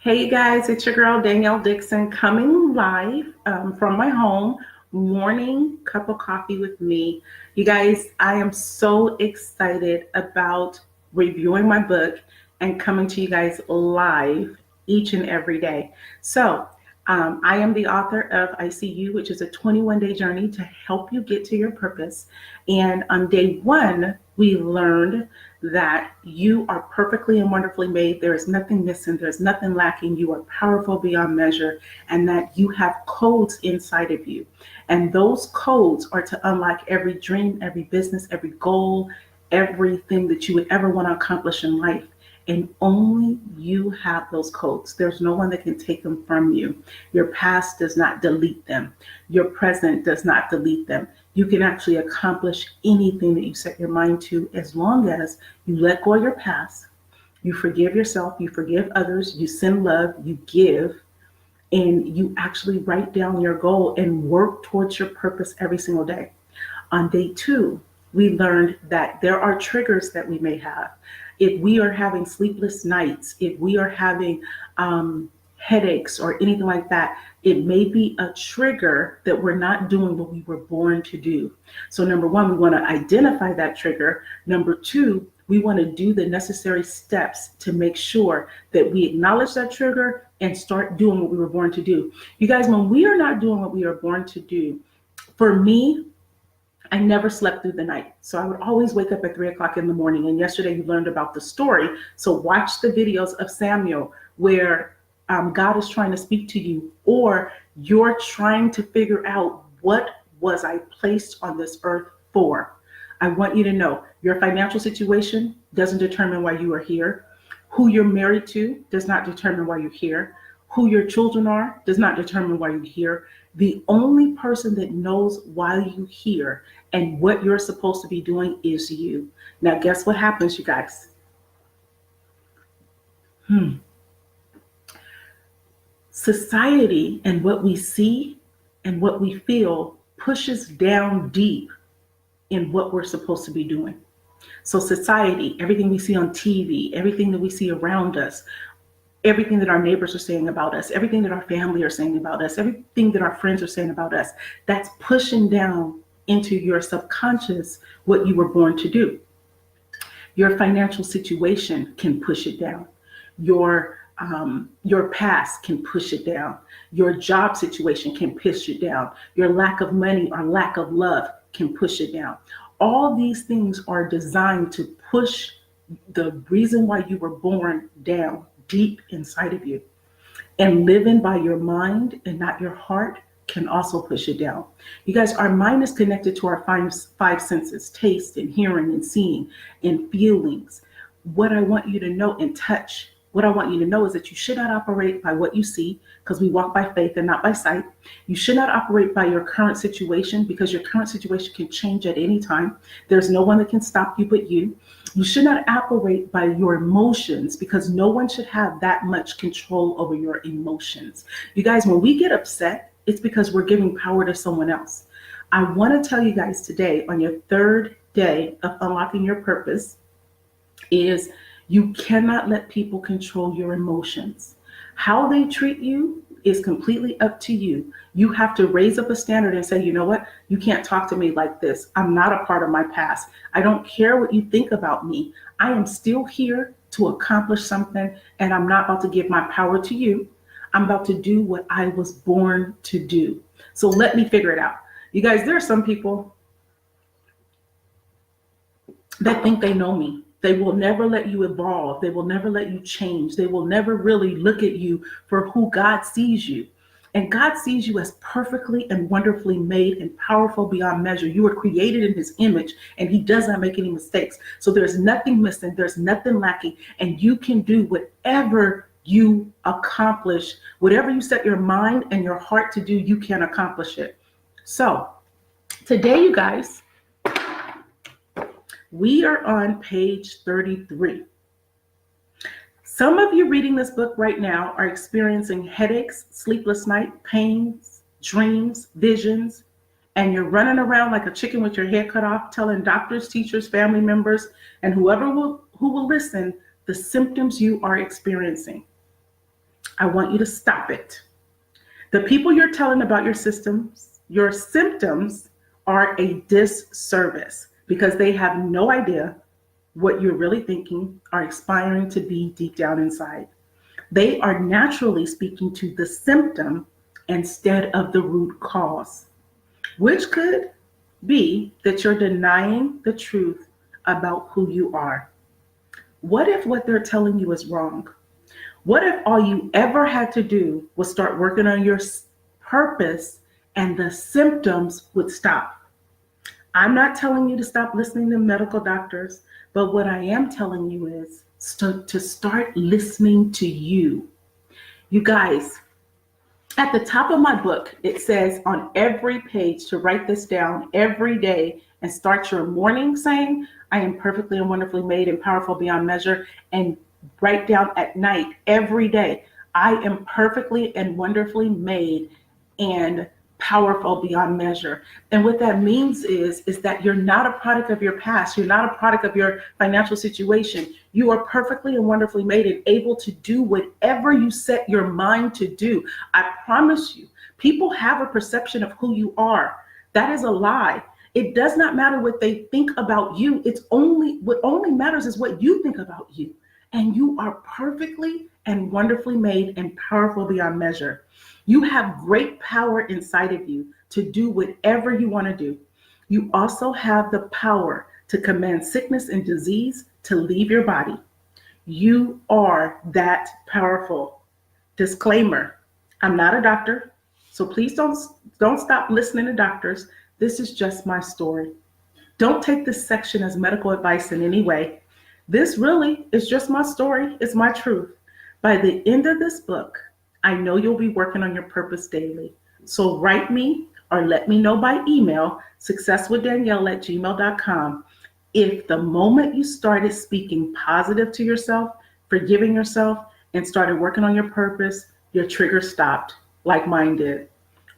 Hey you guys, it's your girl Danyelle Dickson coming live from my home. Morning cup of coffee with me. You guys, I am so excited about reviewing my book and coming to you guys live each and every day. I am the author of ICU, which is a 21-day journey to help you get to your purpose. And on day one, we learned that you are perfectly and wonderfully made. There is nothing missing. There's nothing lacking. You are powerful beyond measure, and that you have codes inside of you. And those codes are to unlock every dream, every business, every goal, everything that you would ever want to accomplish in life. And only you have those codes. There's no one that can take them from you. Your past does not delete them. Your present does not delete them. You can actually accomplish anything that you set your mind to as long as you let go of your past, you forgive yourself, you forgive others, you send love, you give, and you actually write down your goal and work towards your purpose every single day. On day two, we learned that there are triggers that we may have. If we are having sleepless nights, if we are having headaches or anything like that, it may be a trigger that we're not doing what we were born to do. So number one, we want to identify that trigger. Number two, we want to do the necessary steps to make sure that we acknowledge that trigger and start doing what we were born to do. You guys, when we are not doing what we are born to do, for me, I never slept through the night. So I would always wake up at 3 o'clock in the morning. And yesterday you learned about the story. So watch the videos of Samuel where God is trying to speak to you, or you're trying to figure out, what was I placed on this earth for? I want you to know your financial situation doesn't determine why you are here. Who you're married to does not determine why you're here. Who your children are does not determine why you're here. The only person that knows why you're here and what you're supposed to be doing is you. Now, guess what happens, you guys? Society and what we see and what we feel pushes down deep in what we're supposed to be doing. So society, everything we see on TV, everything that we see around us, everything that our neighbors are saying about us, everything that our family are saying about us, everything that our friends are saying about us, that's pushing down into your subconscious what you were born to do. Your financial situation can push it down. Your past can push it down. Your job situation can push it down. Your lack of money or lack of love can push it down. All these things are designed to push the reason why you were born down deep inside of you. And living by your mind and not your heart can also push it down. You guys, our mind is connected to our five senses: taste and hearing and seeing and feelings. What I want you to know, and touch. What I want you to know is that you should not operate by what you see, because we walk by faith and not by sight. You should not operate by your current situation, because your current situation can change at any time. There's no one that can stop you but you. You should not operate by your emotions, because no one should have that much control over your emotions. You guys, when we get upset, it's because we're giving power to someone else. I want to tell you guys today, on your third day of unlocking your purpose, is you cannot let people control your emotions. How they treat you is completely up to you. You have to raise up a standard and say, you know what? You can't talk to me like this. I'm not a part of my past. I don't care what you think about me. I am still here to accomplish something, and I'm not about to give my power to you. I'm about to do what I was born to do. So let me figure it out. You guys, there are some people that think they know me. They will never let you evolve. They will never let you change. They will never really look at you for who God sees you. And God sees you as perfectly and wonderfully made and powerful beyond measure. You were created in his image, and he does not make any mistakes. So there's nothing missing. There's nothing lacking. And you can do whatever you accomplish, whatever you set your mind and your heart to do, you can accomplish it. So today, you guys, we are on page 33. Some of you reading this book right now are experiencing headaches, sleepless night, pains, dreams, visions, and you're running around like a chicken with your head cut off, telling doctors, teachers, family members, and who will listen the symptoms you are experiencing. I want you to stop it. The people you're telling about your symptoms are a disservice because they have no idea what you're really thinking or aspiring to be deep down inside. They are naturally speaking to the symptom instead of the root cause, which could be that you're denying the truth about who you are. What if what they're telling you is wrong? What if all you ever had to do was start working on your purpose and the symptoms would stop? I'm not telling you to stop listening to medical doctors, but what I am telling you is to start listening to you. You guys, at the top of my book, it says on every page to write this down every day and start your morning saying, I am perfectly and wonderfully made and powerful beyond measure. And write down at night every day, I am perfectly and wonderfully made and powerful beyond measure. And what that means is that you're not a product of your past. You're not a product of your financial situation. You are perfectly and wonderfully made and able to do whatever you set your mind to do. I promise you, people have a perception of who you are. That is a lie. It does not matter what they think about you. What only matters is what you think about you. And you are perfectly and wonderfully made and powerful beyond measure. You have great power inside of you to do whatever you want to do. You also have the power to command sickness and disease to leave your body. You are that powerful. Disclaimer, I'm not a doctor, so please don't stop listening to doctors. This is just my story. Don't take this section as medical advice in any way. This really is just my story. It's my truth. By the end of this book, I know you'll be working on your purpose daily. So write me or let me know by email, successwithdanyelle@gmail.com. If the moment you started speaking positive to yourself, forgiving yourself, and started working on your purpose, your trigger stopped, like mine did.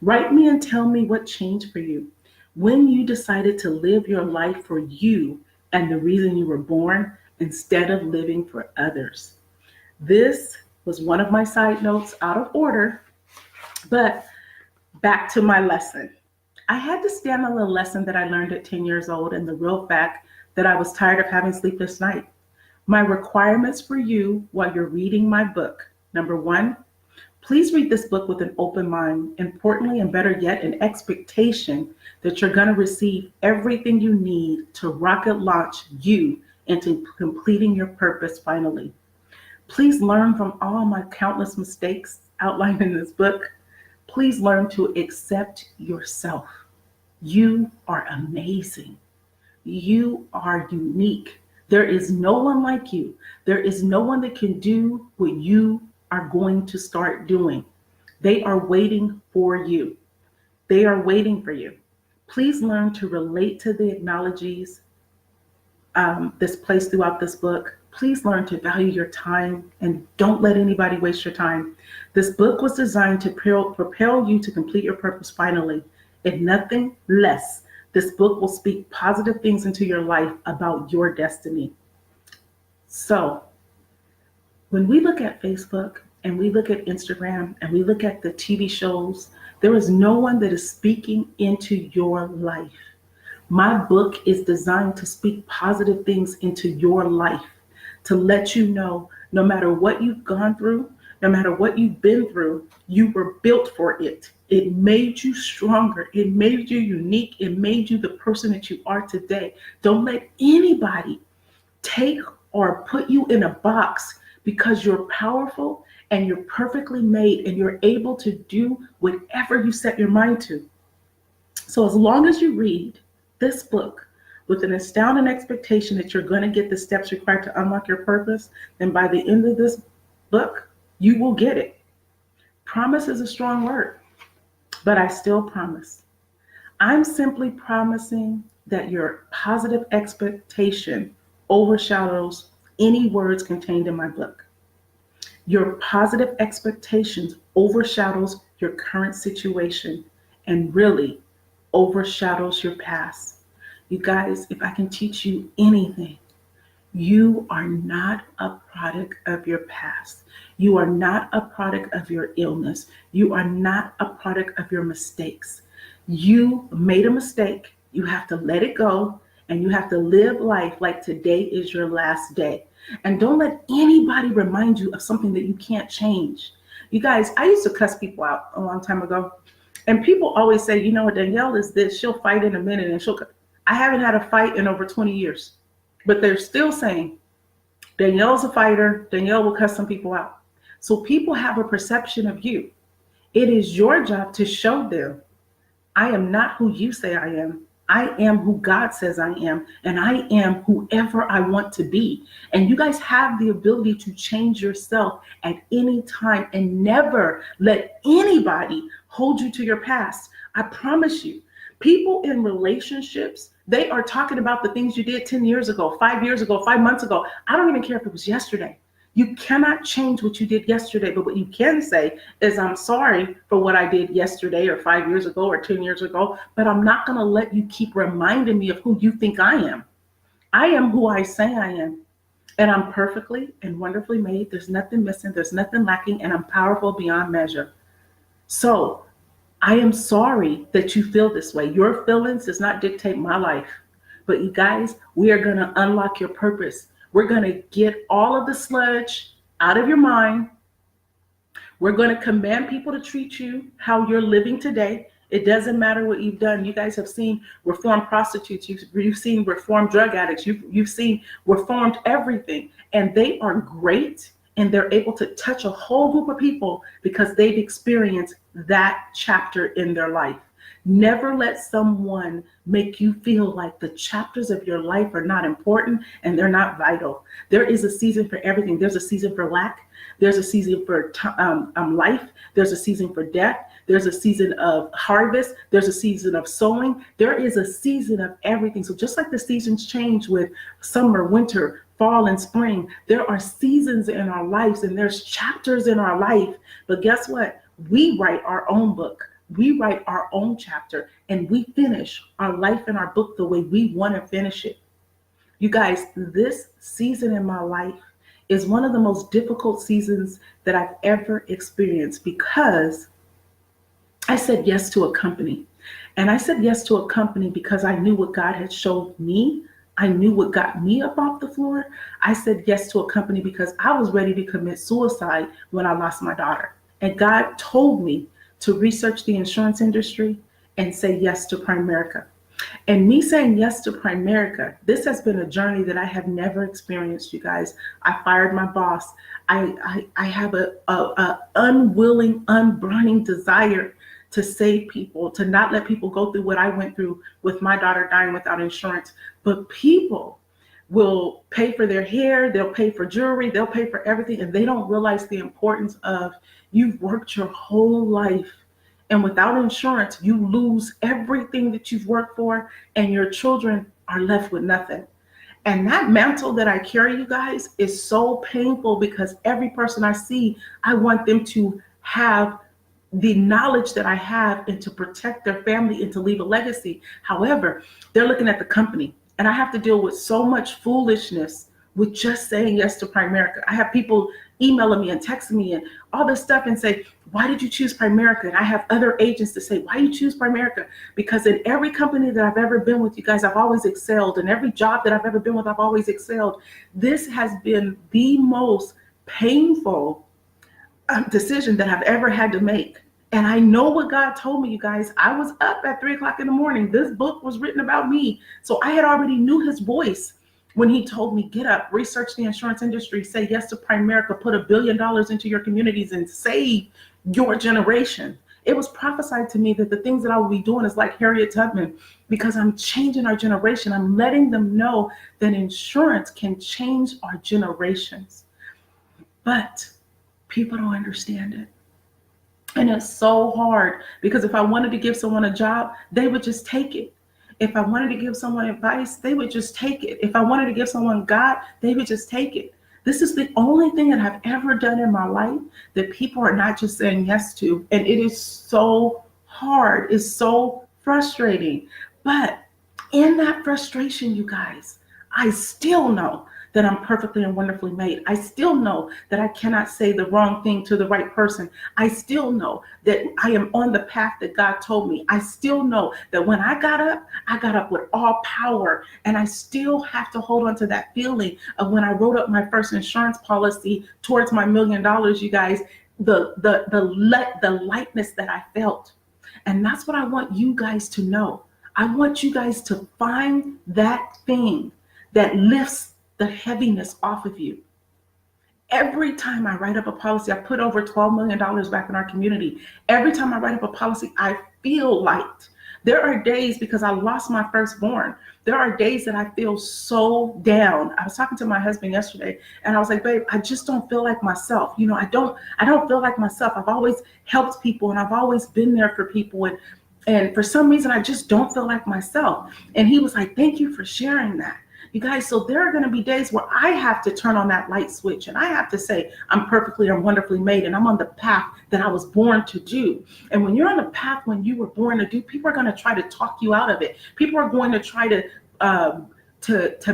Write me and tell me what changed for you. When you decided to live your life for you and the reason you were born instead of living for others. This was one of my side notes out of order, but back to my lesson. I had to stand on the lesson that I learned at 10 years old and the real fact that I was tired of having sleepless nights. My requirements for you while you're reading my book. Number one, please read this book with an open mind. Importantly, and better yet, an expectation that you're going to receive everything you need to rocket launch you into completing your purpose finally. Please learn from all my countless mistakes outlined in this book. Please learn to accept yourself. You are amazing. You are unique. There is no one like you. There is no one that can do what you are going to start doing. They are waiting for you. They are waiting for you. Please learn to relate to the analogies that's placed throughout this book. Please learn to value your time and don't let anybody waste your time. This book was designed to propel you to complete your purpose finally. If nothing less, this book will speak positive things into your life about your destiny. So, when we look at Facebook and we look at Instagram and we look at the TV shows, there is no one that is speaking into your life. My book is designed to speak positive things into your life, to let you know no matter what you've gone through, no matter what you've been through, you were built for it. It made you stronger. It made you unique. It made you the person that you are today. Don't let anybody take or put you in a box because you're powerful and you're perfectly made and you're able to do whatever you set your mind to. So as long as you read this book with an astounding expectation that you're going to get the steps required to unlock your purpose, then by the end of this book, you will get it. Promise is a strong word, but I still promise. I'm simply promising that your positive expectation overshadows any words contained in my book. Your positive expectations overshadows your current situation and really overshadows your past. You guys, if I can teach you anything, you are not a product of your past. You are not a product of your illness. You are not a product of your mistakes. You made a mistake. You have to let it go and you have to live life like today is your last day. And don't let anybody remind you of something that you can't change. You guys, I used to cuss people out a long time ago. And people always say, you know what, Danyelle is this. She'll fight in a minute and she'll. I haven't had a fight in over 20 years. But they're still saying, Danyelle's a fighter. Danyelle will cuss some people out. So people have a perception of you. It is your job to show them, I am not who you say I am. I am who God says I am, and I am whoever I want to be. And you guys have the ability to change yourself at any time and never let anybody hold you to your past. I promise you, people in relationships, they are talking about the things you did 10 years ago, 5 years ago, 5 months ago. I don't even care if it was yesterday. You cannot change what you did yesterday, but what you can say is, I'm sorry for what I did yesterday or 5 years ago or 10 years ago, but I'm not going to let you keep reminding me of who you think I am. I am who I say I am, and I'm perfectly and wonderfully made. There's nothing missing, there's nothing lacking, and I'm powerful beyond measure. So I am sorry that you feel this way. Your feelings does not dictate my life, but you guys, we are going to unlock your purpose. We're going to get all of the sludge out of your mind. We're going to command people to treat you how you're living today. It doesn't matter what you've done. You guys have seen reformed prostitutes. You've seen reformed drug addicts. You've seen reformed everything. And they are great. And they're able to touch a whole group of people because they've experienced that chapter in their life. Never let someone make you feel like the chapters of your life are not important and they're not vital. There is a season for everything. There's a season for lack. There's a season for life. There's a season for death. There's a season of harvest. There's a season of sowing. There is a season of everything. So just like the seasons change with summer, winter, fall, and spring, there are seasons in our lives and there's chapters in our life. But guess what? We write our own book. We write our own chapter and we finish our life and our book the way we want to finish it. You guys, this season in my life is one of the most difficult seasons that I've ever experienced because I said yes to a company. And I said yes to a company because I knew what God had showed me. I knew what got me up off the floor. I said yes to a company because I was ready to commit suicide when I lost my daughter. And God told me to research the insurance industry and say yes to Primerica. And me saying yes to Primerica, this has been a journey that I have never experienced, you guys. I fired my boss. I have a unwilling, unburning desire to save people, to not let people go through what I went through with my daughter dying without insurance. But people will pay for their hair, they'll pay for jewelry, they'll pay for everything, and they don't realize the importance of you've worked your whole life. And without insurance, you lose everything that you've worked for, and your children are left with nothing. And that mantle that I carry, you guys, is so painful because every person I see, I want them to have the knowledge that I have and to protect their family and to leave a legacy. However, they're looking at the company, and I have to deal with so much foolishness with just saying yes to Primerica. I have people emailing me and texting me and all this stuff and say, why did you choose Primerica? And I have other agents to say, why you choose Primerica? Because in every company that I've ever been with, you guys, I've always excelled. In every job that I've ever been with, I've always excelled. This has been the most painful decision that I've ever had to make. And I know what God told me, you guys. I was up at 3:00 in the morning. This book was written about me. So I had already knew his voice when he told me, get up, research the insurance industry, say yes to Primerica, put $1 billion into your communities and save your generation. It was prophesied to me that the things that I will be doing is like Harriet Tubman, because I'm changing our generation. I'm letting them know that insurance can change our generations. But people don't understand it. And it's so hard because if I wanted to give someone a job, they would just take it. If I wanted to give someone advice, they would just take it. If I wanted to give someone God, they would just take it. This is the only thing that I've ever done in my life that people are not just saying yes to. And it is so hard. It's so frustrating. But in that frustration, you guys, I still know that I'm perfectly and wonderfully made. I still know that I cannot say the wrong thing to the right person. I still know that I am on the path that God told me. I still know that when I got up with all power, and I still have to hold on to that feeling of when I wrote up my first insurance policy towards my $1 million, you guys, the lightness that I felt. And that's what I want you guys to know. I want you guys to find that thing that lifts the heaviness off of you. Every time I write up a policy, I put over $12 million back in our community. Every time I write up a policy, I feel light. There are days, because I lost my firstborn, there are days that I feel so down. I was talking to my husband yesterday, and I was like, babe, I just don't feel like myself. I don't feel like myself. I've always helped people, and I've always been there for people. And for some reason, I just don't feel like myself. And he was like, thank you for sharing that. You guys, so there are going to be days where I have to turn on that light switch, and I have to say, I'm perfectly and wonderfully made, and I'm on the path that I was born to do. And when you're on the path when you were born to do, people are going to try to talk you out of it. People are going to try to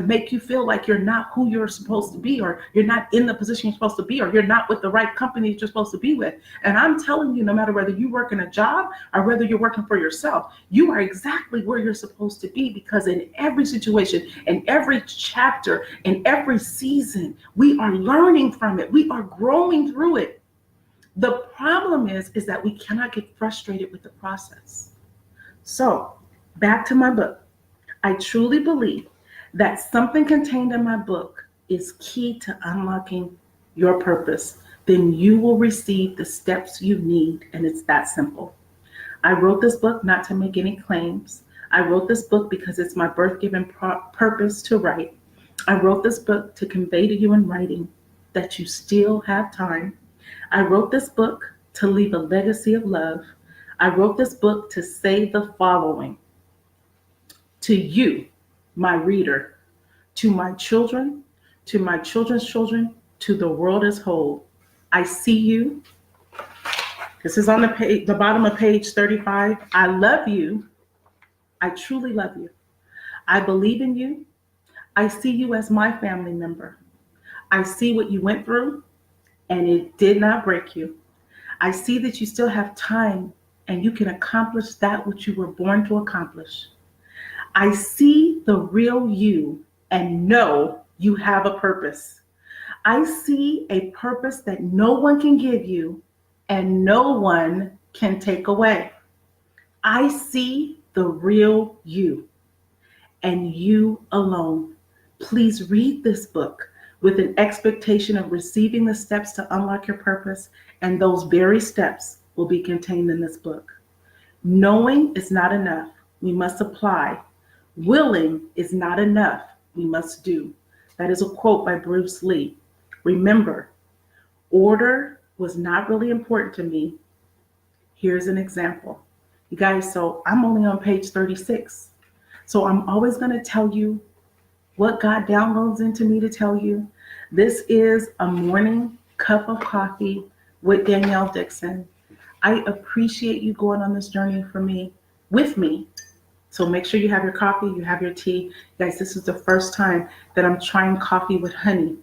make you feel like you're not who you're supposed to be, or you're not in the position you're supposed to be, or you're not with the right company that you're supposed to be with. And I'm telling you, no matter whether you work in a job or whether you're working for yourself, you are exactly where you're supposed to be, because in every situation, in every chapter, in every season, we are learning from it. We are growing through it. The problem is that we cannot get frustrated with the process. So back to my book. I truly believe that something contained in my book is key to unlocking your purpose. Then you will receive the steps you need, and it's that simple. I wrote this book not to make any claims. I wrote this book because it's my birth-given purpose to write. I wrote this book to convey to you in writing that you still have time. I wrote this book to leave a legacy of love. I wrote this book to say the following: to you, my reader, to my children, to my children's children, to the world as whole. I see you. This is on the bottom of page 35. I love you. I truly love you. I believe in you. I see you as my family member. I see what you went through, and it did not break you. I see that you still have time, and you can accomplish that which you were born to accomplish. I see the real you and know you have a purpose. I see a purpose that no one can give you and no one can take away. I see the real you and you alone. Please read this book with an expectation of receiving the steps to unlock your purpose, and those very steps will be contained in this book. Knowing is not enough. We must apply. Willing is not enough. We must do. That is a quote by Bruce Lee. Remember, order was not really important to me. Here's an example. You guys, so I'm only on page 36. So I'm always going to tell you what God downloads into me to tell you. This is a morning cup of coffee with Danyelle Dickson. I appreciate you going on this journey with me. So make sure you have your coffee, you have your tea. Guys, this is the first time that I'm trying coffee with honey.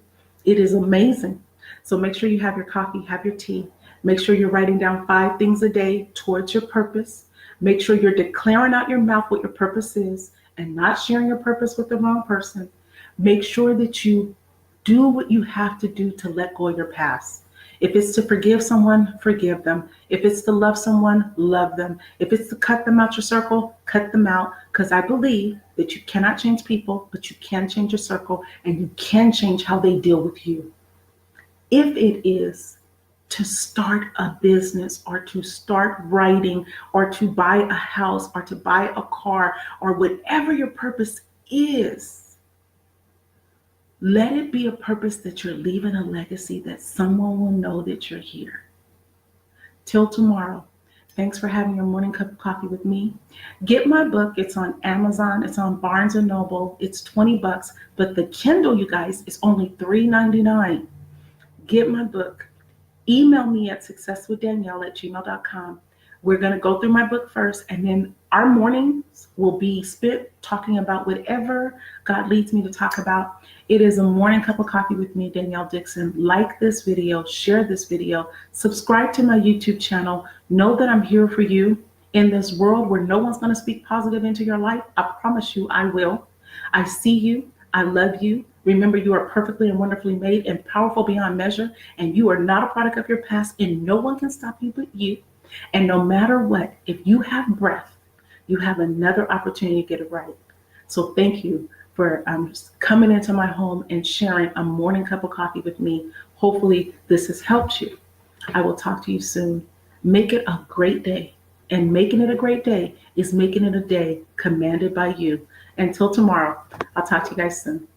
It is amazing. So make sure you have your coffee, have your tea. Make sure you're writing down 5 things a day towards your purpose. Make sure you're declaring out your mouth what your purpose is and not sharing your purpose with the wrong person. Make sure that you do what you have to do to let go of your past. If it's to forgive someone, forgive them. If it's to love someone, love them. If it's to cut them out your circle, cut them out. Because I believe that you cannot change people, but you can change your circle, and you can change how they deal with you. If it is to start a business or to start writing or to buy a house or to buy a car or whatever your purpose is, let it be a purpose that you're leaving a legacy that someone will know that you're here. Till tomorrow, thanks for having your morning cup of coffee with me. Get my book. It's on Amazon. It's on Barnes & Noble. It's $20, but the Kindle, you guys, is only $3.99. Get my book. Email me at successwithdanyelle@gmail.com. We're going to go through my book first, and then our mornings will be spent talking about whatever God leads me to talk about. It is a morning cup of coffee with me, Danyelle Dickson. Like this video, share this video, subscribe to my YouTube channel. Know that I'm here for you in this world where no one's going to speak positive into your life. I promise you I will. I see you. I love you. Remember, you are perfectly and wonderfully made and powerful beyond measure, and you are not a product of your past, and no one can stop you but you. And no matter what, if you have breath, you have another opportunity to get it right. So thank you for coming into my home and sharing a morning cup of coffee with me. Hopefully this has helped you. I will talk to you soon. Make it a great day. And making it a great day is making it a day commanded by you. Until tomorrow, I'll talk to you guys soon.